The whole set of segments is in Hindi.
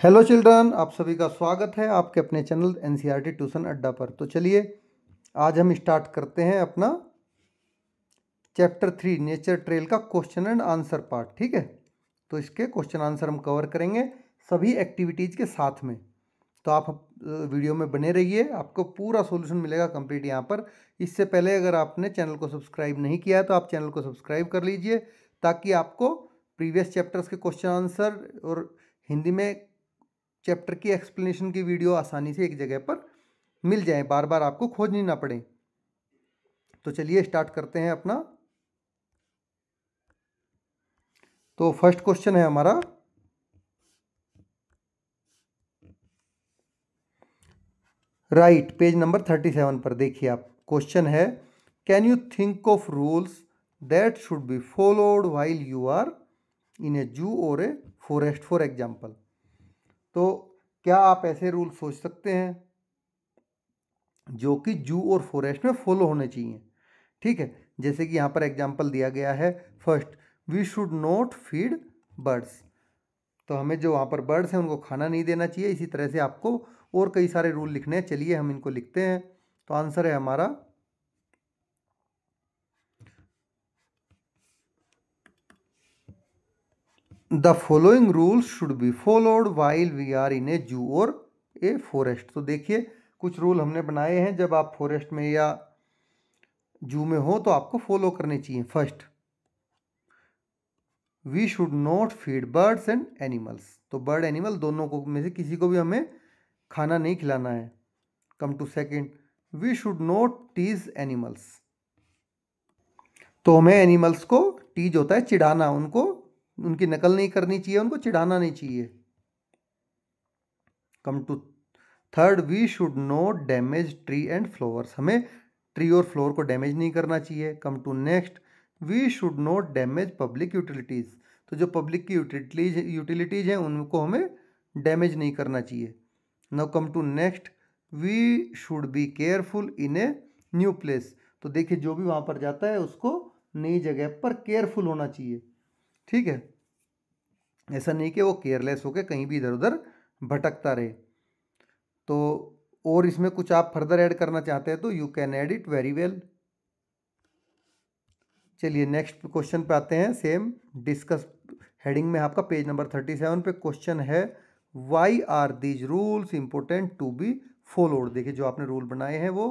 हेलो चिल्ड्रन, आप सभी का स्वागत है आपके अपने चैनल एनसीईआरटी ट्यूशन अड्डा पर। तो चलिए आज हम स्टार्ट करते हैं अपना चैप्टर 3 नेचर ट्रेल का क्वेश्चन एंड आंसर पार्ट। ठीक है, तो इसके क्वेश्चन आंसर हम कवर करेंगे सभी एक्टिविटीज़ के साथ में। तो आप वीडियो में बने रहिए, आपको पूरा सॉल्यूशन मिलेगा कंप्लीट यहाँ पर। इससे पहले अगर आपने चैनल को सब्सक्राइब नहीं किया है तो आप चैनल को सब्सक्राइब कर लीजिए, ताकि आपको प्रीवियस चैप्टर्स के क्वेश्चन आंसर और हिंदी में चैप्टर की एक्सप्लेनेशन की वीडियो आसानी से एक जगह पर मिल जाए, बार बार आपको खोजनी ना पड़े। तो चलिए स्टार्ट करते हैं अपना। तो फर्स्ट क्वेश्चन है हमारा, राइट पेज नंबर 37 पर देखिए आप। क्वेश्चन है, can you think of rules that should be followed while you are in a zoo और ए फॉरेस्ट फॉर एग्जाम्पल। तो क्या आप ऐसे रूल सोच सकते हैं जो कि जू और फॉरेस्ट में फॉलो होने चाहिए। ठीक है, जैसे कि यहाँ पर एग्जाम्पल दिया गया है, first we should not feed birds. तो हमें जो वहाँ पर बर्ड्स हैं उनको खाना नहीं देना चाहिए। इसी तरह से आपको और कई सारे रूल लिखने हैं, चलिए हम इनको लिखते हैं। तो आंसर है हमारा the following rules should be followed while we are in a zoo और ए फॉरेस्ट। तो देखिए कुछ रूल हमने बनाए हैं, जब आप फॉरेस्ट में या जू में हो तो आपको फॉलो करने चाहिए। First, we should not feed birds and animals. तो बर्ड एनिमल दोनों को में से किसी को भी हमें खाना नहीं खिलाना है। Come to second, we should not tease animals. तो हमें एनिमल्स को टीज होता है चिढ़ाना, उनको उनकी नकल नहीं करनी चाहिए, उनको चिढ़ाना नहीं चाहिए। Come to third, we should not damage tree and flowers. हमें ट्री और फ्लोर को डैमेज नहीं करना चाहिए। Come to next, we should not damage public utilities. तो जो पब्लिक की यूटिलिटीज़ हैं उनको हमें डैमेज नहीं करना चाहिए। Now come to next, we should be careful in a new place. तो देखिए जो भी वहाँ पर जाता है उसको नई जगह पर केयरफुल होना चाहिए। ठीक है, ऐसा नहीं कि वो केयरलेस होकर कहीं भी इधर उधर भटकता रहे। तो और इसमें कुछ आप फर्दर ऐड करना चाहते हैं तो you can add it very well. चलिए नेक्स्ट क्वेश्चन पे आते हैं। सेम डिस्कस हेडिंग में आपका पेज नंबर 37 पे क्वेश्चन है, why are these rules important to be followed. देखिए जो आपने रूल बनाए हैं वो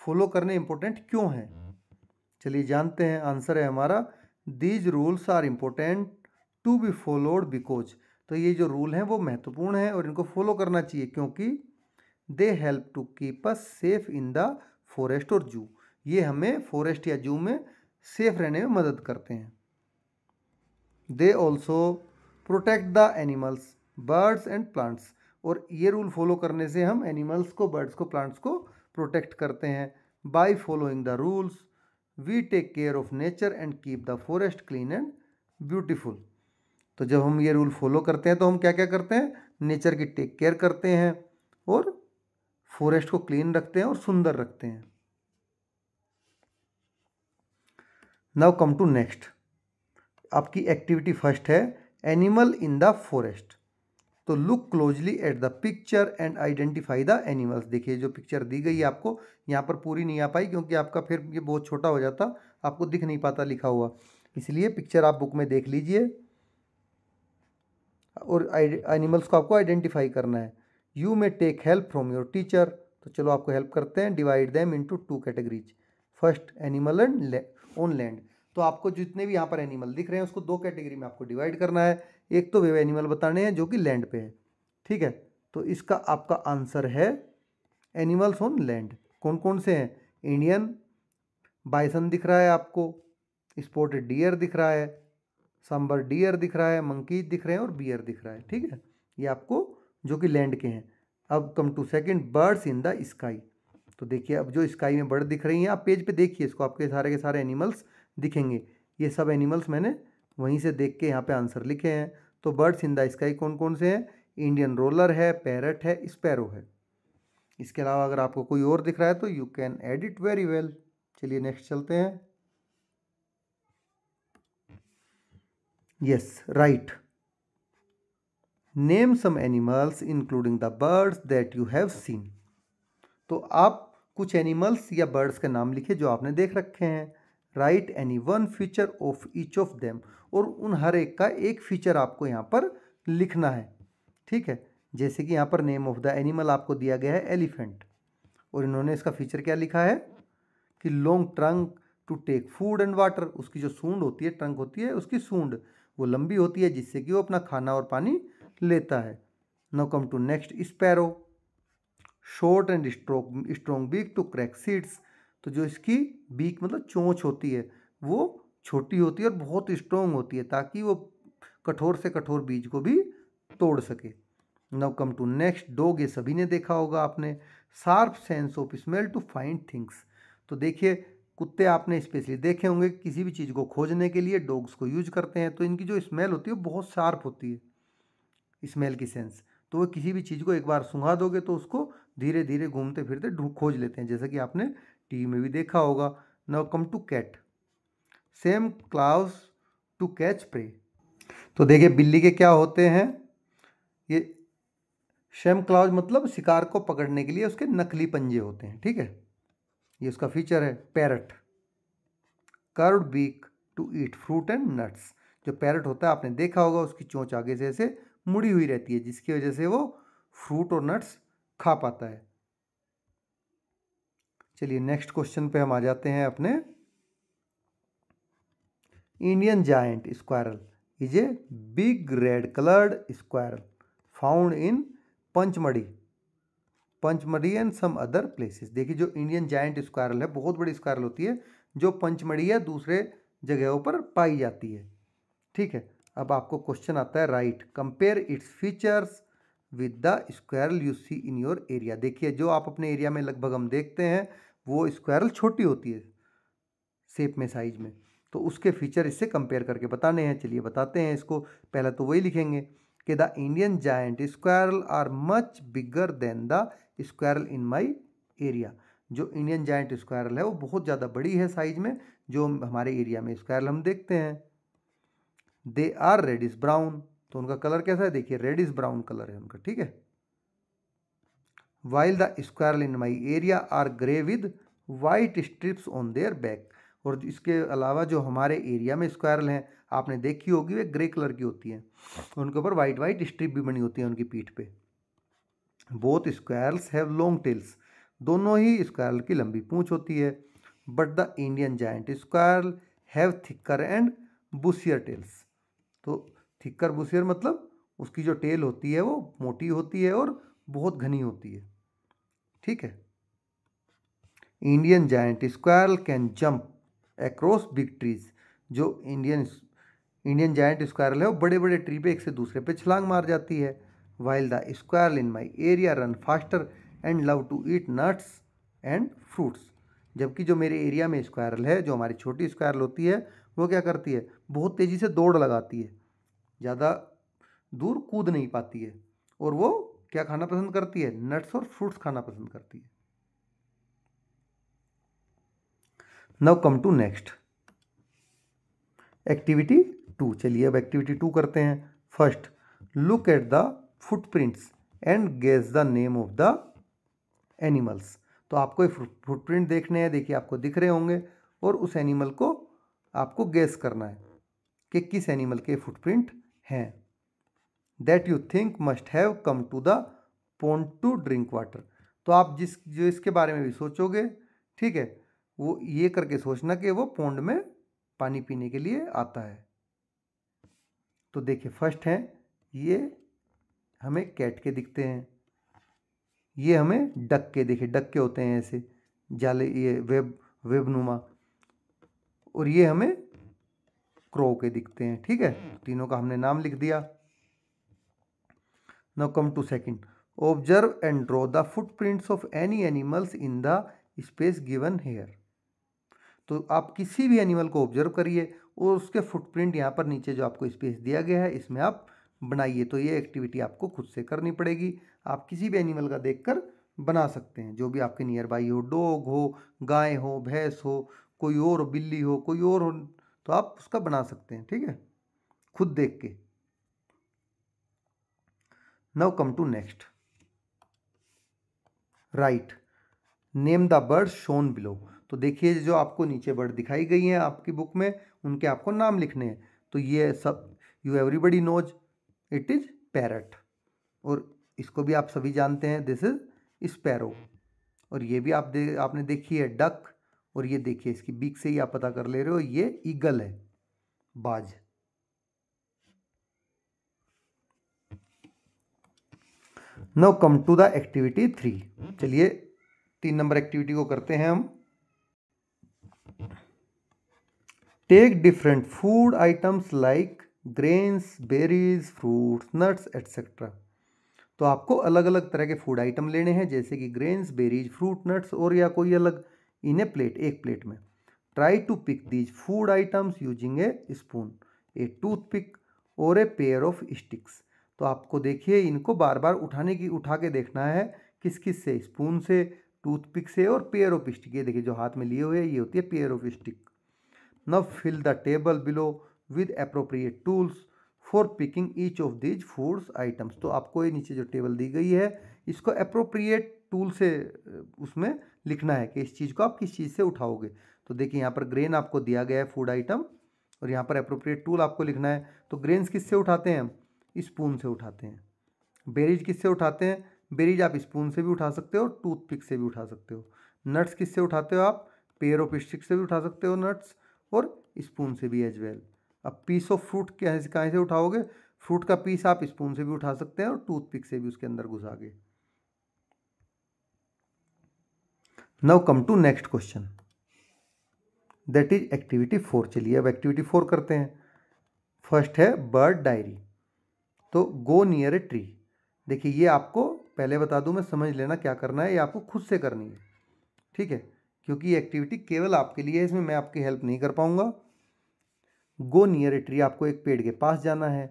फॉलो करने इंपॉर्टेंट क्यों हैं। चलिए जानते हैं। आंसर है हमारा, these rules are important to be followed because. तो ये जो रूल हैं वो महत्वपूर्ण हैं और इनको फॉलो करना चाहिए क्योंकि they help to keep us safe in the forest और जू। ये हमें फॉरेस्ट या जू में सेफ रहने में मदद करते हैं। They also protect the animals birds and plants. और ये रूल फॉलो करने से हम एनिमल्स को, बर्ड्स को, प्लांट्स को प्रोटेक्ट करते हैं। By following the rules we take care of nature and keep the forest clean and beautiful. तो जब हम ये रूल फॉलो करते हैं तो हम क्या क्या करते हैं, नेचर की टेक केयर करते हैं और फॉरेस्ट को क्लीन रखते हैं और सुंदर रखते हैं। नाउ कम टू नेक्स्ट, आपकी एक्टिविटी फर्स्ट है एनिमल इन द फॉरेस्ट। तो look closely at the picture and identify the animals. देखिए जो पिक्चर दी गई है आपको, यहाँ पर पूरी नहीं आ पाई क्योंकि आपका फिर ये बहुत छोटा हो जाता, आपको दिख नहीं पाता लिखा हुआ, इसलिए पिक्चर आप बुक में देख लीजिए और एनिमल्स को आपको आइडेंटिफाई करना है। You may take help from your teacher. तो चलो आपको हेल्प करते हैं। Divide them into 2 categories. First animal and on land. तो आपको जितने भी यहाँ पर एनिमल दिख रहे हैं उसको 2 कैटेगरी में आपको डिवाइड करना है। एक तो वे एनिमल बताने हैं जो कि लैंड पे है। ठीक है, तो इसका आपका आंसर है एनिमल्स ऑन लैंड। कौन कौन से हैं, इंडियन बाइसन दिख रहा है आपको, स्पॉटेड डियर दिख रहा है, सांबर डियर दिख रहा है, मंकीज दिख रहे हैं और बियर दिख रहा है। ठीक है, ये आपको जो कि लैंड के हैं। अब come to second, birds in the sky. तो देखिए अब जो स्काई में बर्ड दिख रही हैं, आप पेज पे देखिए इसको, आपके सारे के सारे एनिमल्स दिखेंगे। ये सब एनिमल्स मैंने वहीं से देख के यहाँ पे आंसर लिखे हैं। तो बर्ड्स इन द स्काई कौन कौन से हैं, इंडियन रोलर है, पैरट है, स्पैरो है। इसके अलावा अगर आपको कोई और दिख रहा है तो you can add it very well. चलिए नेक्स्ट चलते हैं। Yes write, name some animals including the birds that you have seen. तो आप कुछ एनिमल्स या बर्ड्स के नाम लिखिए जो आपने देख रखे हैं। Right any one feature of each of them, और उन हर एक का एक फीचर आपको यहाँ पर लिखना है। ठीक है, जैसे कि यहाँ पर नेम ऑफ द एनिमल आपको दिया गया है एलिफेंट, और इन्होंने इसका फीचर क्या लिखा है कि long trunk to take food and water. उसकी जो सूंड होती है, ट्रंक होती है उसकी सूंड, वो लंबी होती है जिससे कि वो अपना खाना और पानी लेता है। Now come to next, sparrow, short and strong beak to crack seeds. तो जो इसकी बीक मतलब चोंच होती है वो छोटी होती है और बहुत स्ट्रॉन्ग होती है ताकि वो कठोर से कठोर बीज को भी तोड़ सके। Now come to next, dog, ये सभी ने देखा होगा आपने, sharp sense of smell to find things. तो देखिए कुत्ते आपने स्पेशली देखे होंगे, किसी भी चीज़ को खोजने के लिए डॉग्स को यूज करते हैं, तो इनकी जो स्मेल होती है वो बहुत शार्प होती है, स्मेल की सेंस। तो वो किसी भी चीज़ को एक बार सूंघा दोगे तो उसको धीरे धीरे घूमते फिरते खोज लेते हैं, जैसा कि आपने टीवी में भी देखा होगा। Now come to cat, same claws to catch prey. तो देखिए बिल्ली के क्या होते हैं, ये शेम क्लाउज मतलब शिकार को पकड़ने के लिए उसके नकली पंजे होते हैं। ठीक है, ये उसका फीचर है। Parrot, curved beak to eat fruit and nuts. जो पैरट होता है आपने देखा होगा, उसकी चोंच आगे से ऐसे मुड़ी हुई रहती है जिसकी वजह से वो फ्रूट और नट्स खा पाता है। चलिए नेक्स्ट क्वेश्चन पे हम आ जाते हैं अपने। Indian giant squirrel is a big red coloured squirrel found in Pachmarhi and some other places. देखिए जो इंडियन जायंट स्क्वायरल है, बहुत बड़ी स्क्वायरल होती है जो पंचमढ़ी या दूसरे जगहों पर पाई जाती है। ठीक है, अब आपको क्वेश्चन आता है, write compare its features with the squirrel you see in your area. देखिए जो आप अपने एरिया में लगभग हम देखते हैं वो स्क्वायरल छोटी होती है शेप में, साइज में, तो उसके फीचर इससे कंपेयर करके बताने हैं। चलिए बताते हैं इसको। पहला तो वही लिखेंगे कि the Indian giant squirrel are much bigger than the squirrel in my area. जो इंडियन जायंट स्क्वायरल है वो बहुत ज़्यादा बड़ी है साइज में जो हमारे एरिया में स्क्वायरल हम देखते हैं। दे आर रेडिश ब्राउन, तो उनका कलर कैसा है, देखिए रेडिश ब्राउन कलर है उनका। ठीक है, while the squirrel in my area are grey with white stripes on their back. और इसके अलावा जो हमारे एरिया में स्क्वायरल हैं आपने देखी होगी, वे ग्रे कलर की होती हैं, उनके ऊपर वाइट वाइट स्ट्रिप भी बनी होती है उनकी पीठ पे। Both squirrels have long tails, दोनों ही स्क्वायरल की लंबी पूंछ होती है। But the Indian giant squirrel have thicker and bushier tails. तो थिकर बुशियर मतलब उसकी जो टेल होती है वो मोटी होती है और बहुत घनी होती है। ठीक है, Indian giant squirrel can jump across big trees. जो इंडियन जायंट स्क्वायरल है वो बड़े बड़े ट्री पे एक से दूसरे पे छलांग मार जाती है। While the squirrel in my area run faster and love to eat nuts and fruits. जबकि जो मेरे एरिया में स्क्वायरल है, जो हमारी छोटी स्क्वायरल होती है, वो क्या करती है, बहुत तेज़ी से दौड़ लगाती है, ज़्यादा दूर कूद नहीं पाती है, और वो क्या खाना पसंद करती है, नट्स और फ्रूट्स खाना पसंद करती है। Now come to next activity 2। चलिए अब एक्टिविटी 2 करते हैं। First, look at the footprints and guess the name of the animals. तो आपको फुटप्रिंट देखने हैं, देखिए आपको दिख रहे होंगे, और उस एनिमल को आपको गेस करना है कि किस एनिमल के फुटप्रिंट हैं। That you think must have come to the pond to drink water. तो आप जो इसके बारे में भी सोचोगे, ठीक है, वो ये करके सोचना कि वो पॉन्ड में पानी पीने के लिए आता है। तो देखिए फर्स्ट है, ये हमें कैट के दिखते हैं, ये हमें डक के, देखिए डक के होते हैं ऐसे जाले, ये वेबनुमा, और ये हमें क्रो के दिखते हैं। ठीक है, तीनों का हमने नाम लिख दिया। Now come to second, observe and draw the footprints of any animals in the space given here. तो आप किसी भी एनिमल को ऑब्जर्व करिए और उसके फुटप्रिंट यहाँ पर नीचे जो आपको स्पेस दिया गया है इसमें आप बनाइए। तो ये एक्टिविटी आपको खुद से करनी पड़ेगी, आप किसी भी एनिमल का देखकर बना सकते हैं, जो भी आपके नियर बाई हो, डॉग हो, गाय हो, भैंस हो, कोई और बिल्ली हो, कोई और हो, तो आप उसका बना सकते हैं। ठीक है, खुद देख के। Now come to next, write name the bird shown below. तो देखिए जो आपको नीचे बर्ड दिखाई गई हैं आपकी बुक में, उनके आपको नाम लिखने हैं। तो ये सब you everybody knows it is parrot, और इसको भी आप सभी जानते हैं, दिस इज स्पैरो। और ये भी आपने देखी है डक, और ये देखिए इसकी बीक से ही आप पता कर ले रहे हो ये ईगल है, बाज। Now come to the activity 3। चलिए 3 नंबर एक्टिविटी को करते हैं हम। Take different food items like grains, berries, fruits, nuts etcetera. तो आपको अलग अलग तरह के फूड आइटम लेने हैं, जैसे कि ग्रेन्स, बेरीज, फ्रूट, नट्स, और या कोई अलग इन ए प्लेट, एक प्लेट में। Try to pick these food items using a spoon, a toothpick और ए पेयर ऑफ स्टिक्स। तो आपको देखिए इनको बार बार उठा के देखना है, किस किस से, स्पून से, टूथपिक से और पेयर ऑफ स्टिक। ये देखिए जो हाथ में लिए हुए ये होती है pair of stick. Now fill the table below with appropriate tools for picking each of these foods items. तो आपको ये नीचे जो टेबल दी गई है इसको अप्रोप्रिएट टूल से उसमें लिखना है कि इस चीज़ को आप किस चीज़ से उठाओगे। तो देखिए यहाँ पर ग्रेन आपको दिया गया है फूड आइटम, और यहाँ पर अप्रोप्रिएट टूल आपको लिखना है। तो ग्रेन्स किससे उठाते हैं हम, स्पून से उठाते हैं। बेरीज किससे उठाते हैं, बेरीज आप स्पून से भी उठा सकते हो, टूथपिक से भी उठा सकते हो। नट्स किससे उठाते हो आप, पेयर ऑफ स्टिक से भी उठा सकते हो नट्स, और स्पून से भी एज वेल। अब पीस ऑफ फ्रूट कहाँ से उठाओगे, फ्रूट का पीस आप स्पून से भी उठा सकते हैं और टूथपिक से भी उसके अंदर घुसा के। Now come to next question, that is activity 4। चलिए अब एक्टिविटी 4 करते हैं। फर्स्ट है बर्ड डायरी। तो गो नियर ए ट्री। देखिए ये आपको पहले बता दूं मैं, समझ लेना क्या करना है, ये आपको खुद से करनी है, ठीक है, क्योंकि ये एक्टिविटी केवल आपके लिए है, इसमें मैं आपकी हेल्प नहीं कर पाऊंगा। गो नियर ए ट्री, आपको एक पेड़ के पास जाना है।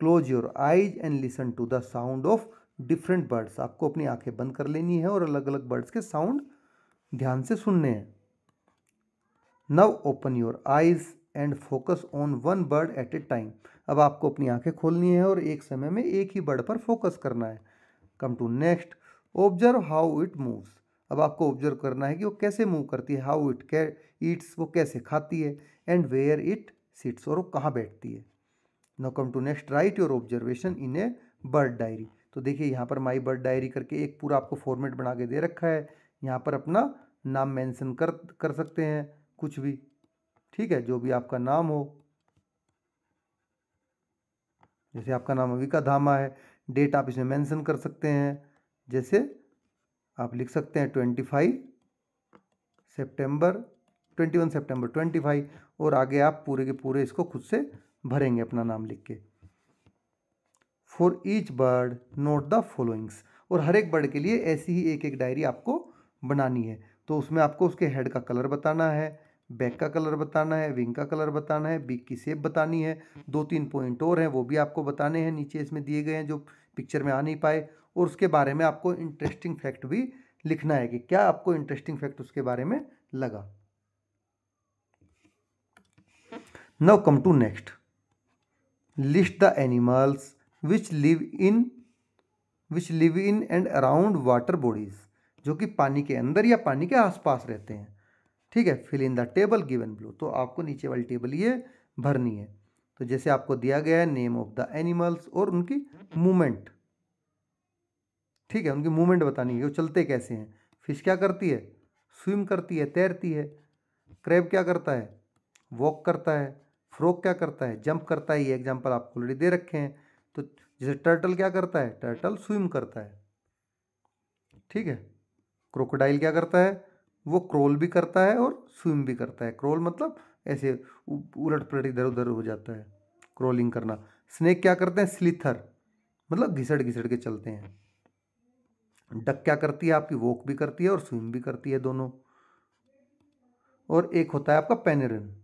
Close your eyes and listen to the sound of different birds. आपको अपनी आंखें बंद कर लेनी है और अलग अलग बर्ड्स के साउंड ध्यान से सुनने हैं। Now open your eyes and focus on one bird at a time. अब आपको अपनी आंखें खोलनी है और एक समय में एक ही बर्ड पर फोकस करना है। Come to next, observe how it moves. अब आपको ऑब्जर्व करना है कि वो कैसे मूव करती है, हाउ इट ईट्स, वो कैसे खाती है, एंड वेयर इट सिट्स, और वो कहाँ बैठती है। Now come to next, write your observation in a bird diary. तो देखिए यहाँ पर माई बर्ड डायरी करके एक पूरा आपको फॉर्मेट बना के दे रखा है। यहाँ पर अपना नाम मेंशन कर सकते हैं, कुछ भी, ठीक है, जो भी आपका नाम हो। जैसे आपका नाम अविका धामा है, डेट आप इसमें मेंशन कर सकते हैं, जैसे आप लिख सकते हैं 21 सितंबर 25, और आगे आप पूरे के पूरे इसको खुद से भरेंगे अपना नाम लिख के। For each bird note the followings. और हर एक बर्ड के लिए ऐसी ही एक एक डायरी आपको बनानी है। तो उसमें आपको उसके हेड का कलर बताना है, बैक का कलर बताना है, विंग का कलर बताना है, बीक की शेप बतानी है, 2-3 पॉइंट और हैं वो भी आपको बताने हैं, नीचे इसमें दिए गए हैं जो पिक्चर में आ नहीं पाए। और उसके बारे में आपको इंटरेस्टिंग फैक्ट भी लिखना है कि क्या आपको इंटरेस्टिंग फैक्ट उसके बारे में लगा। Now come to next, list the animals which live in and around water bodies, जो कि पानी के अंदर या पानी के आसपास रहते हैं, ठीक है। Fill in the table given below. तो आपको नीचे वाली टेबल ये भरनी है। तो जैसे आपको दिया गया है नेम ऑफ द एनिमल्स और उनकी मूवमेंट, ठीक है, उनकी मूवमेंट बतानी है, वो चलते कैसे हैं। फिश क्या करती है, स्विम करती है, तैरती है। क्रैब क्या करता है, वॉक करता है। फ्रॉग क्या करता है, जंप करता है। ये एग्जाम्पल आपको ऑलरेडी दे रखे हैं। तो जैसे टर्टल क्या करता है, टर्टल स्विम करता है, ठीक है। क्रोकोडाइल क्या करता है, वो क्रोल भी करता है और स्विम भी करता है। क्रोल मतलब ऐसे उलट पलट इधर उधर हो जाता है, क्रोलिंग करना। स्नेक क्या करते हैं, स्लिथर मतलब घिसड़ घिसड़ के चलते हैं। डक क्या करती है आपकी, वॉक भी करती है और स्विम भी करती है, दोनों। और एक होता है आपका पेंगुइन।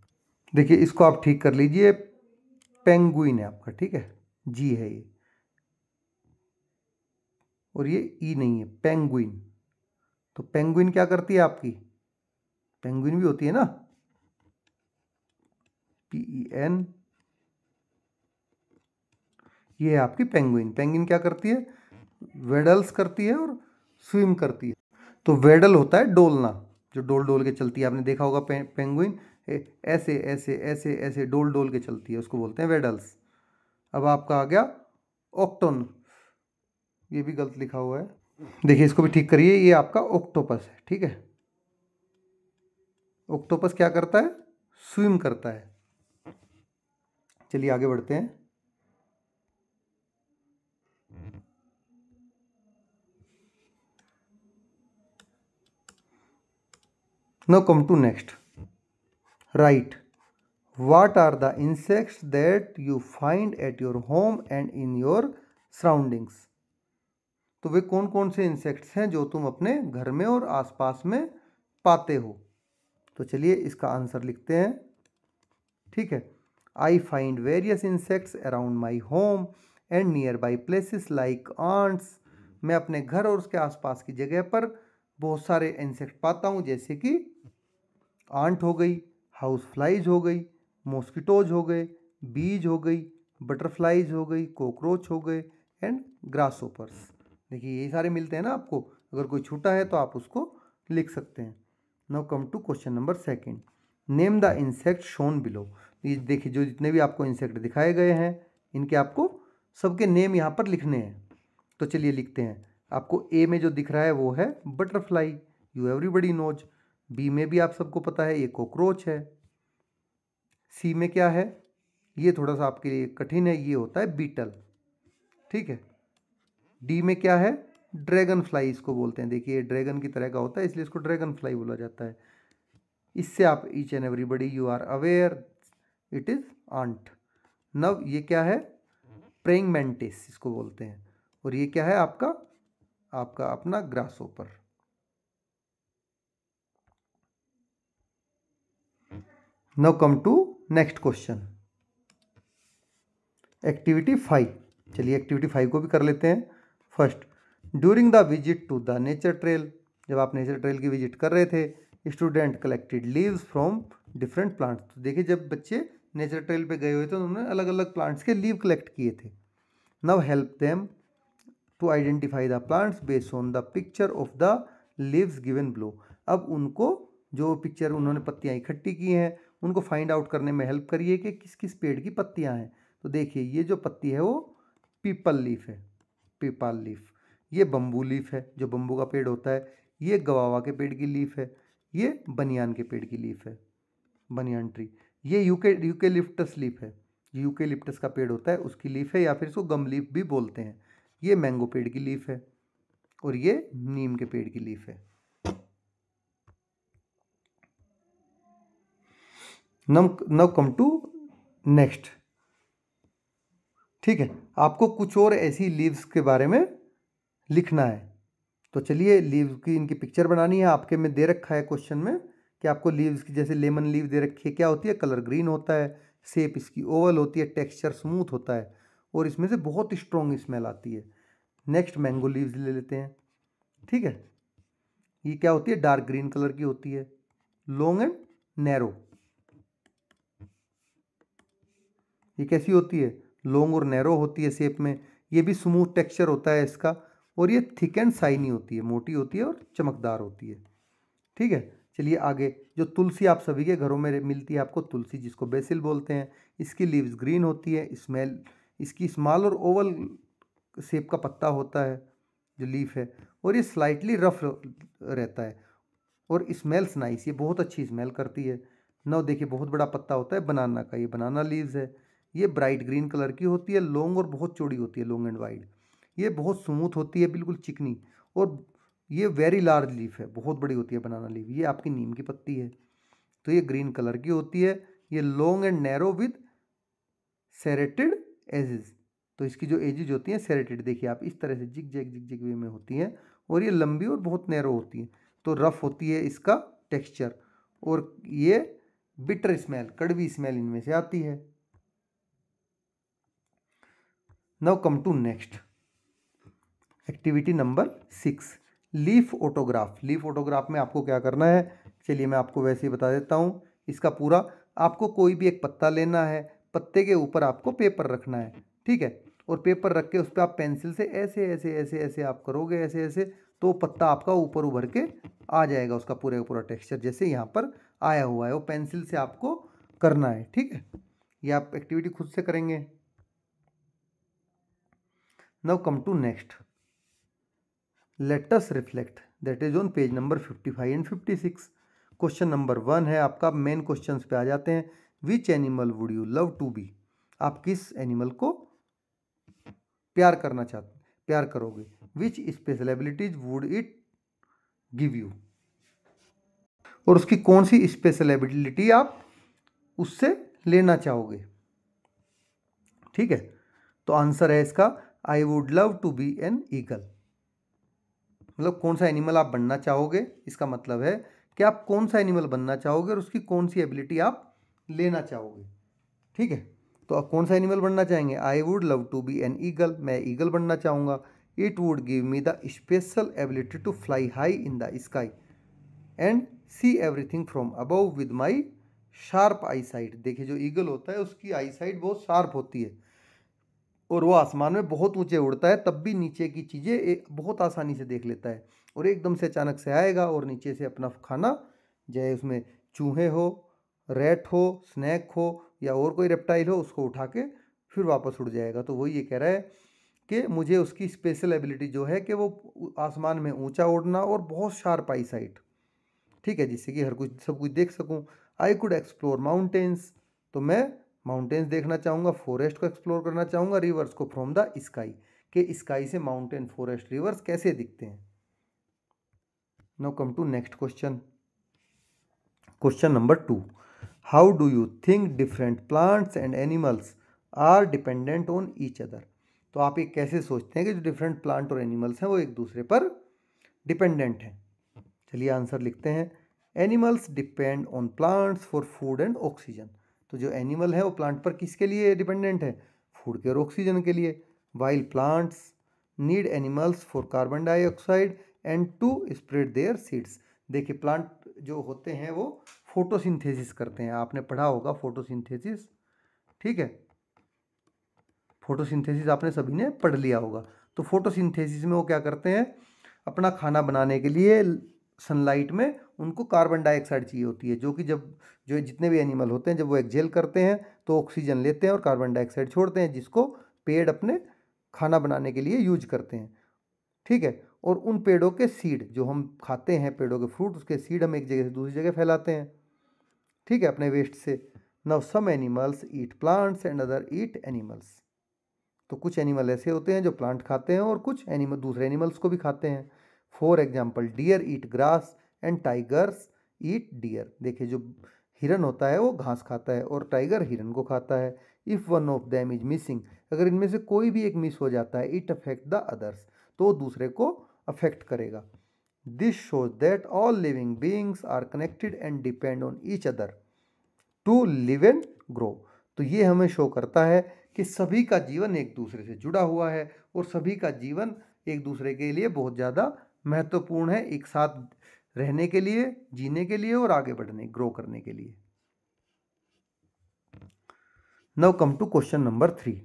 देखिए इसको आप ठीक कर लीजिए, पेंगुइन है आपका, ठीक है, जी है ये, और ये ई नहीं है, पेंगुइन। तो पेंगुइन क्या करती है आपकी, पेंगुइन भी होती है ना, PEN, ये है आपकी पेंगुइन। पेंगुइन क्या करती है? वेडल्स करती है और स्विम करती है। तो वेडल होता है डोलना, जो डोल डोल के चलती है। आपने देखा होगा पेंगुइन ऐसे ऐसे ऐसे ऐसे डोल डोल के चलती है, उसको बोलते हैं वेडल्स। अब आपका आ गया ऑक्टोन, ये भी गलत लिखा हुआ है, देखिए इसको भी ठीक करिए। ये आपका ऑक्टोपस है, ठीक है। ऑक्टोपस क्या करता है? स्विम करता है। चलिए आगे बढ़ते हैं। Now come to next. Write what are the insects that you find at your home and in your surroundings. तो वे कौन कौन से इंसेक्ट्स हैं जो तुम अपने घर में और आसपास में पाते हो? तो चलिए इसका आंसर लिखते हैं, ठीक है। I find various insects around my home and nearby places like ants. मैं अपने घर और उसके आसपास की जगह पर बहुत सारे इंसेक्ट पाता हूँ, जैसे कि आंट हो गई, हाउस फ्लाइज हो गई, मॉस्किटोज हो गए, बीज हो गई, बटरफ्लाइज हो गई, कॉकरोच हो गए एंड ग्रासहोपर्स। देखिए यही सारे मिलते हैं ना आपको। अगर कोई छूटा है तो आप उसको लिख सकते हैं। Now come to question number second. Name the insect shown below. ये देखिए जो जितने भी आपको इंसेक्ट दिखाए गए हैं, इनके आपको सबके नेम यहाँ पर लिखने हैं। तो चलिए लिखते हैं। आपको ए में जो दिख रहा है वो है butterfly, you everybody knows. B में भी आप सबको पता है, ये कॉकरोच है। सी में क्या है? ये थोड़ा सा आपके लिए कठिन है, ये होता है बीटल, ठीक है। डी में क्या है? ड्रैगन फ्लाई इसको बोलते हैं। देखिए ड्रैगन की तरह का होता है, इसलिए इसको ड्रैगन फ्लाई बोला जाता है। इससे आप each and everybody you are aware it is ant. Now ये क्या है? प्रेइंग मैंटिस इसको बोलते हैं। और ये क्या है आपका आपका अपना grasshopper. Now come to next question, activity 5। चलिए एक्टिविटी 5 को भी कर लेते हैं। First, during the visit to the nature trail. जब आप नेचर ट्रेल की विजिट कर रहे थे, student collected leaves from different plants. तो देखिए जब बच्चे नेचर ट्रेल पे गए हुए थे तो उन्होंने अलग अलग प्लांट्स के लीव कलेक्ट किए थे। Now help them to identify the plants based on the picture of the leaves given below. अब उनको जो पिक्चर उन्होंने पत्तियां इकट्ठी की हैं उनको फाइंड आउट करने में हेल्प करिए कि किस किस पेड़ की पत्तियां हैं। तो देखिए ये जो पत्ती है वो पीपल लीफ है, पीपल लीफ। ये बम्बू लीफ है, जो बम्बू का पेड़ होता है। ये गवावा के पेड़ की लीफ है। ये बनियान के पेड़ की लीफ है, बनियान ट्री। ये यूकेलिप्टस लीफ है, यूकेलिप्टस का पेड़ होता है उसकी लीफ है, या फिर इसको गम लीफ भी बोलते हैं। ये मैंगो पेड़ की लीफ है और ये नीम के पेड़ की लीफ है। नाउ कम टू नेक्स्ट, ठीक है। आपको कुछ और ऐसी लीव्स के बारे में लिखना है। तो चलिए लीव्स की इनकी पिक्चर बनानी है। आपके में दे रखा है क्वेश्चन में कि आपको लीव्स की, जैसे लेमन लीव दे रखी है, क्या होती है? कलर ग्रीन होता है, शेप इसकी ओवल होती है, टेक्सचर स्मूथ होता है और इसमें से बहुत स्ट्रॉन्ग स्मेल आती है। नेक्स्ट मैंगो लीव्स ले लेते हैं, ठीक है। ये क्या होती है? डार्क ग्रीन कलर की होती है, लॉन्ग एंड नैरो। ये कैसी होती है? लॉन्ग और नैरो होती है शेप में। ये भी स्मूथ टेक्सचर होता है इसका। और ये थिक एंड शाइनी होती है, मोटी होती है और चमकदार होती है, ठीक है। चलिए आगे, जो तुलसी आप सभी के घरों में मिलती है आपको, तुलसी जिसको बेसिल बोलते हैं। इसकी लीव्स ग्रीन होती है, स्मेल इसकी स्मॉल और ओवल शेप का पत्ता होता है जो लीफ है, और ये स्लाइटली रफ रहता है और स्मेल्स नाइस, ये बहुत अच्छी स्मेल करती है। नौ देखिए बहुत बड़ा पत्ता होता है बनाना का, ये बनाना लीव्स है। ये ब्राइट ग्रीन कलर की होती है, लॉन्ग और बहुत चौड़ी होती है, लॉन्ग एंड वाइड। ये बहुत स्मूथ होती है, बिल्कुल चिकनी। और ये वेरी लार्ज लीफ है, बहुत बड़ी होती है बनाना लीफ। ये आपकी नीम की पत्ती है, तो ये ग्रीन कलर की होती है। ये long and narrow with serrated edges. तो इसकी जो एजेज होती हैं सेरेटेड, देखिए आप इस तरह से जिग जैग वे में होती हैं। और ये लंबी और बहुत नैरो होती है, तो रफ होती है इसका टेक्सचर। और ये बिटर स्मेल, कड़वी स्मेल इनमें से आती है। Now come to next, activity number 6, leaf autograph. Leaf autograph में आपको क्या करना है, चलिए मैं आपको वैसे ही बता देता हूँ। इसका पूरा आपको कोई भी एक पत्ता लेना है, पत्ते के ऊपर आपको पेपर रखना है, ठीक है। और पेपर रख के उस पर आप पेंसिल से ऐसे ऐसे ऐसे ऐसे आप करोगे, ऐसे ऐसे, तो पत्ता आपका ऊपर उभर के आ जाएगा, उसका पूरे पूरा टेक्सचर जैसे यहाँ पर आया हुआ है, वो पेंसिल से आपको करना है। ठीक है, ये आप एक्टिविटी खुद से करेंगे। Now come to next, let us reflect, that is on page number 55 and 56। Question number 1 है आपका, मेन क्वेश्चन पे आ जाते हैं। Which animal would you love to be, आप किस एनिमल को प्यार करना चाहते, प्यार करोगे। Which special abilities would it give you, और उसकी कौन सी स्पेशल एबिलिटी आप उससे लेना चाहोगे। ठीक है, तो आंसर है इसका I would love to be an eagle. मतलब कौन सा एनिमल आप बनना चाहोगे, इसका मतलब है कि आप कौन सा एनिमल बनना चाहोगे और उसकी कौन सी एबिलिटी आप लेना चाहोगे। ठीक है, तो आप कौन सा एनिमल बनना चाहेंगे। I would love to be an eagle, मैं ईगल बनना चाहूँगा। It would give me the special ability to fly high in the sky and see everything from above with my sharp eyesight. देखिए जो ईगल होता है उसकी आई साइट बहुत शार्प होती है और वो आसमान में बहुत ऊंचे उड़ता है, तब भी नीचे की चीज़ें बहुत आसानी से देख लेता है। और एकदम से अचानक से आएगा और नीचे से अपना खाना, चाहे उसमें चूहे हो, रैट हो, स्नैक हो या और कोई रेप्टाइल हो, उसको उठा के फिर वापस उड़ जाएगा। तो वो ये कह रहा है कि मुझे उसकी स्पेशल एबिलिटी जो है कि वो आसमान में ऊंचा उड़ना और बहुत शार्प आई साइट। ठीक है, जिससे कि हर कुछ सब कुछ देख सकूं। आई कुड एक्सप्लोर माउंटेन्स, तो मैं माउंटेन्स देखना चाहूँगा। फॉरेस्ट को एक्सप्लोर करना चाहूँगा। रिवर्स को फ्रॉम द स्काई, के स्काई से माउंटेन, फॉरेस्ट, रिवर्स कैसे दिखते हैं। Now come to next question, question number 2, how do you think different plants and animals are dependent on each other. तो आप ये कैसे सोचते हैं कि जो डिफरेंट प्लांट और एनिमल्स हैं वो एक दूसरे पर डिपेंडेंट हैं। चलिए आंसर लिखते हैं। Animals depend on plants for food and oxygen. तो जो एनिमल है वो प्लांट पर किसके लिए डिपेंडेंट है, फूड के और ऑक्सीजन के लिए। While plants need animals for carbon dioxide and to spread their seeds. देखिए प्लांट जो होते हैं वो फोटोसिंथेसिस करते हैं, आपने पढ़ा होगा फोटोसिंथेसिस। ठीक है, फोटोसिंथेसिस आपने सभी ने पढ़ लिया होगा। तो फोटोसिंथेसिस में वो क्या करते हैं, अपना खाना बनाने के लिए सनलाइट में उनको कार्बन डाइऑक्साइड चाहिए होती है, जो कि जब जो जितने भी एनिमल होते हैं जब वो एक्सहेल करते हैं तो ऑक्सीजन लेते हैं और कार्बन डाइऑक्साइड छोड़ते हैं, जिसको पेड़ अपने खाना बनाने के लिए यूज करते हैं। ठीक है, और उन पेड़ों के सीड जो हम खाते हैं, पेड़ों के फ्रूट, उसके सीड हम एक जगह से दूसरी जगह फैलाते हैं। ठीक है, अपने वेस्ट से। Now some animals eat plants and other eat animals. तो कुछ एनिमल ऐसे होते हैं जो प्लांट खाते हैं और कुछ एनिमल दूसरे एनिमल्स को भी खाते हैं। For example deer eat grass and tigers eat deer. देखिए जो हिरन होता है वो घास खाता है और टाइगर हिरन को खाता है। If one of them is missing, अगर इनमें से कोई भी एक मिस हो जाता है, इट अफेक्ट द अदर्स, तो दूसरे को अफेक्ट करेगा। This shows that all living beings are connected and depend on each other to live and grow. तो ये हमें शो करता है कि सभी का जीवन एक दूसरे से जुड़ा हुआ है और सभी का जीवन एक दूसरे के लिए बहुत ज़्यादा महत्वपूर्ण है, एक साथ रहने के लिए, जीने के लिए और आगे बढ़ने, ग्रो करने के लिए। Now come to question number 3,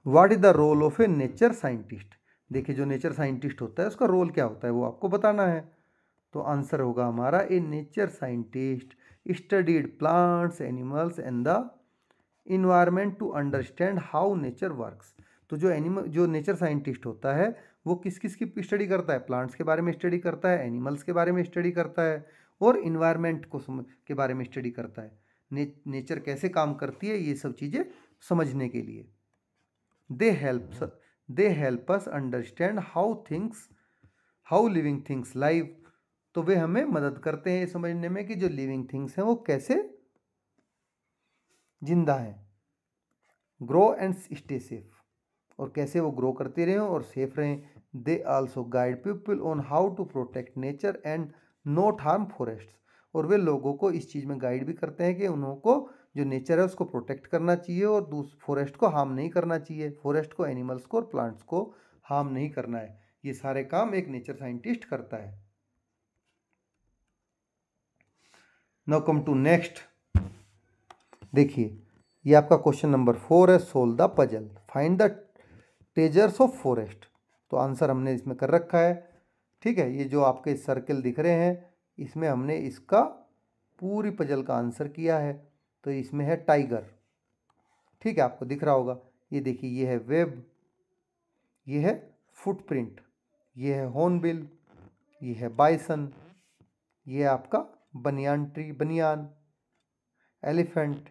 what is the role of a nature scientist. देखिए जो नेचर साइंटिस्ट होता है उसका रोल क्या होता है वो आपको बताना है। तो आंसर होगा हमारा, a nature scientist studied plants, animals and the environment to understand how nature works. तो जो नेचर साइंटिस्ट होता है वो किस किस की स्टडी करता है, प्लांट्स के बारे में स्टडी करता है, एनिमल्स के बारे में स्टडी करता है और इन्वायरमेंट के बारे में स्टडी करता है। नेचर कैसे काम करती है ये सब चीज़ें समझने के लिए। They help us understand how living things live. तो वे हमें मदद करते हैं ये समझने में कि जो लिविंग थिंग्स हैं वो कैसे जिंदा है। ग्रो एंड स्टे सेफ, और कैसे वो ग्रो करते रहें और सेफ रहें। They also guide people on how to protect nature and not harm forest. और वे लोगों को इस चीज़ में गाइड भी करते हैं कि उनको जो नेचर है उसको प्रोटेक्ट करना चाहिए और फॉरेस्ट को हार्म नहीं करना चाहिए, फॉरेस्ट को, एनिमल्स को और प्लांट्स को हार्म नहीं करना है। ये सारे काम एक नेचर साइंटिस्ट करता है। नाउ कम टू नेक्स्ट, देखिए ये आपका क्वेश्चन नंबर 4 है, solve the puzzle, find the treasures of forest. तो आंसर हमने इसमें कर रखा है। ठीक है, ये जो आपके सर्कल दिख रहे हैं इसमें हमने इसका पूरी पजल का आंसर किया है। तो इसमें है टाइगर। ठीक है, आपको दिख रहा होगा। ये देखिए, ये है वेब, ये है फुटप्रिंट, ये है हॉर्नबिल, ये है बाइसन, ये है आपका banyan tree, banyan, elephant,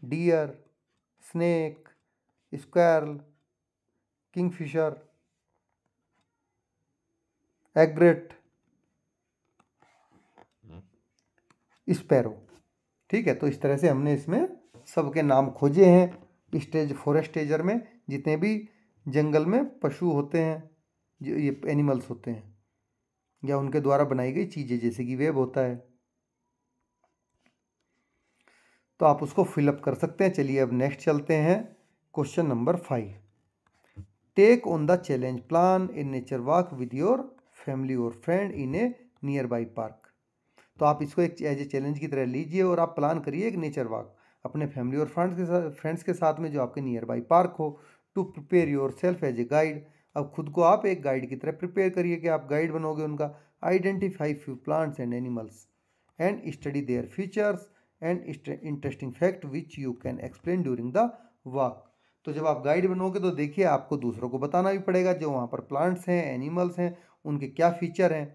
deer, snake, squirrel, kingfisher, egret, sparrow. ठीक है, तो इस तरह से हमने इसमें सबके नाम खोजे हैं। स्टेज फॉरेस्ट टेजर में जितने भी जंगल में पशु होते हैं, जो ये एनिमल्स होते हैं, या उनके द्वारा बनाई गई चीज़ें, जैसे कि वेब होता है, तो आप उसको फिलअप कर सकते हैं। चलिए अब नेक्स्ट चलते हैं। Question number 5, take on the challenge, plan a nature walk with your family और friend in a nearby park. तो आप इसको एक एज ए चैलेंज की तरह लीजिए और आप प्लान करिए एक नेचर वॉक अपने फैमिली और फ्रेंड्स के साथ में, जो आपके नियर बाई पार्क हो। To prepare yourself as a guide. अब खुद को आप एक गाइड की तरह प्रिपेयर करिए कि आप गाइड बनोगे उनका। Identify few plants and animals and study their features and interesting fact which you can explain during the walk. तो जब आप गाइड बनोगे तो देखिए, आपको दूसरों को बताना भी पड़ेगा जो वहाँ पर प्लांट्स हैं, एनिमल्स हैं, उनके क्या फीचर हैं,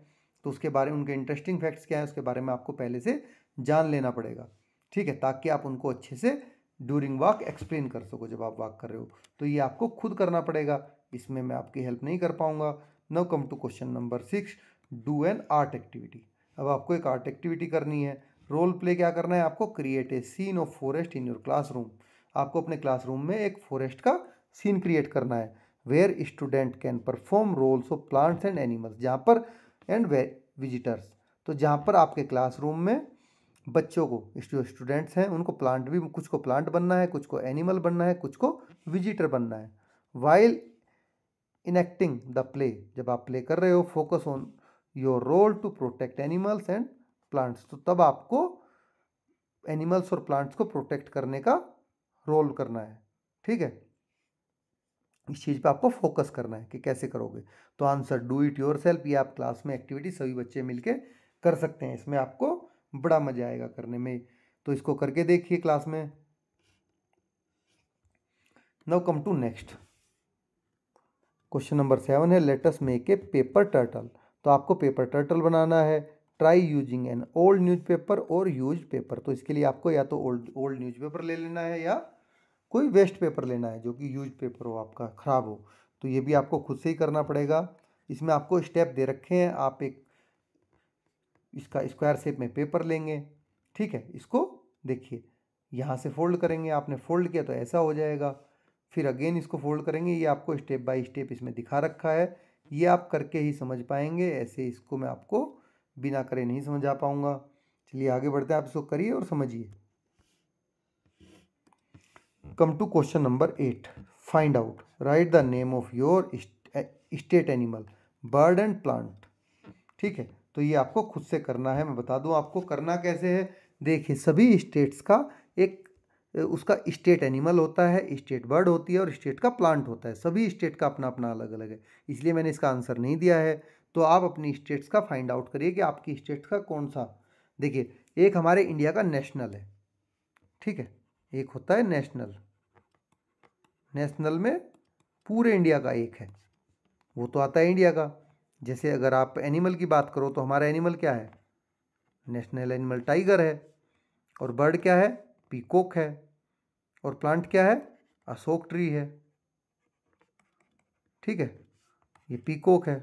तो उसके बारे में, उनके इंटरेस्टिंग फैक्ट्स क्या है उसके बारे में आपको पहले से जान लेना पड़ेगा। ठीक है, ताकि आप उनको अच्छे से ड्यूरिंग वॉक एक्सप्लेन कर सको जब आप वॉक कर रहे हो। तो ये आपको खुद करना पड़ेगा, इसमें मैं आपकी हेल्प नहीं कर पाऊंगा। Now come to question number 6, do an art activity. अब आपको एक आर्ट एक्टिविटी करनी है। रोल प्ले क्या करना है आपको? Create a scene of forest in your classroom. आपको अपने क्लासरूम में एक फॉरेस्ट का सीन क्रिएट करना है, where student can perform roles of plants and animals, जहाँ पर एंड विजिटर्स। तो जहाँ पर आपके क्लासरूम में बच्चों को, जो स्टूडेंट्स हैं उनको प्लांट भी, कुछ को प्लांट बनना है, कुछ को एनिमल बनना है, कुछ को विजिटर बनना है। वाइल इनेक्टिंग द प्ले, जब आप प्ले कर रहे हो, focus on your role to protect animals and plants. तो तब आपको एनिमल्स और प्लांट्स को प्रोटेक्ट करने का रोल करना है। ठीक है, इस चीज़ पे आपको फोकस करना है कि कैसे करोगे। तो answer do it your self. ये आप क्लास में एक्टिविटी सभी बच्चे मिलके कर सकते हैं, इसमें आपको बड़ा मजा आएगा करने में। तो इसको करके देखिए क्लास में। Now come to next question number 7 है, let us make a paper turtle. तो आपको पेपर टर्टल बनाना है। Try using an old newspaper और यूज पेपर। तो इसके लिए आपको या तो ओल्ड न्यूज़पेपर ले लेना है या कोई वेस्ट पेपर लेना है जो कि यूज पेपर हो, आपका ख़राब हो। तो ये भी आपको खुद से ही करना पड़ेगा। इसमें आपको स्टेप दे रखे हैं। आप एक इसका स्क्वायर शेप में पेपर लेंगे। ठीक है, इसको देखिए, यहाँ से फोल्ड करेंगे, आपने फोल्ड किया तो ऐसा हो जाएगा। फिर अगेन इसको फोल्ड करेंगे। ये आपको स्टेप बाय स्टेप इसमें दिखा रखा है, ये आप करके ही समझ पाएंगे। ऐसे इसको मैं आपको बिना करे नहीं समझा पाऊंगा। चलिए आगे बढ़ते हैं, आप इसको करिए और समझिए। Come to question number 8, find out, write the name of your state animal, bird and plant. ठीक है, तो ये आपको खुद से करना है। मैं बता दूं आपको करना कैसे है। देखिए, सभी स्टेट्स का एक उसका स्टेट एनिमल होता है, स्टेट बर्ड होती है और स्टेट का प्लांट होता है। सभी स्टेट का अपना अपना अलग अलग है, इसलिए मैंने इसका आंसर नहीं दिया है। तो आप अपनी स्टेट्स का फाइंड आउट करिए कि आपकी स्टेट का कौन सा। देखिए, एक हमारे इंडिया का नेशनल है। ठीक है, एक होता है नेशनल। नेशनल में पूरे इंडिया का एक है, वो तो आता है इंडिया का। जैसे अगर आप एनिमल की बात करो तो हमारा एनिमल क्या है? नेशनल एनिमल टाइगर है। और बर्ड क्या है? पीकॉक है। और प्लांट क्या है? अशोक ट्री है। ठीक है, ये पीकॉक है।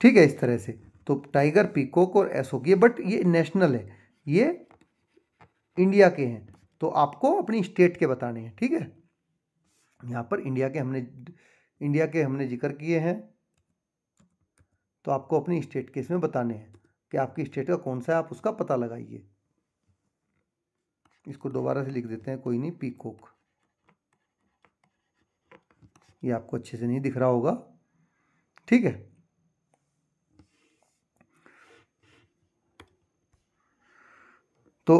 ठीक है, इस तरह से तो टाइगर, पीकॉक और अशोक, ये बट ये नेशनल है, ये इंडिया के हैं। तो आपको अपनी स्टेट के बताने हैं। ठीक है, यहाँ पर इंडिया के हमने जिक्र किए हैं, तो आपको अपनी स्टेट के इसमें बताने हैं कि आपकी स्टेट का कौन सा है, आप उसका पता लगाइए। इसको दोबारा से लिख देते हैं, कोई नहीं, पीकॉक। ये आपको अच्छे से नहीं दिख रहा होगा। ठीक है, तो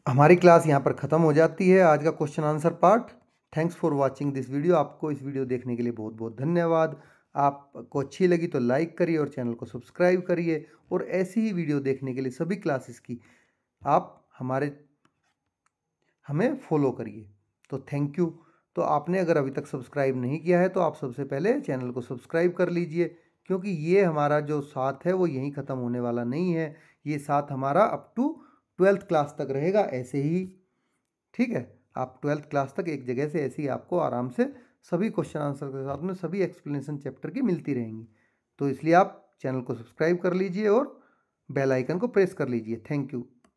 हमारी क्लास यहाँ पर ख़त्म हो जाती है, आज का question answer part. Thanks for watching this video. आपको इस वीडियो देखने के लिए बहुत बहुत धन्यवाद। आपको अच्छी लगी तो लाइक करिए और चैनल को सब्सक्राइब करिए, और ऐसी ही वीडियो देखने के लिए सभी क्लासेस की आप हमें फॉलो करिए। तो थैंक यू। तो आपने अगर अभी तक सब्सक्राइब नहीं किया है तो आप सबसे पहले चैनल को सब्सक्राइब कर लीजिए, क्योंकि ये हमारा जो साथ है वो यहीं ख़त्म होने वाला नहीं है। ये साथ हमारा अप टू 12th क्लास तक रहेगा ऐसे ही। ठीक है, आप 12th क्लास तक एक जगह से ऐसे ही आपको आराम से सभी क्वेश्चन आंसर के साथ में सभी एक्सप्लेनेशन चैप्टर की मिलती रहेंगी। तो इसलिए आप चैनल को सब्सक्राइब कर लीजिए और बेल आइकन को प्रेस कर लीजिए। Thank you.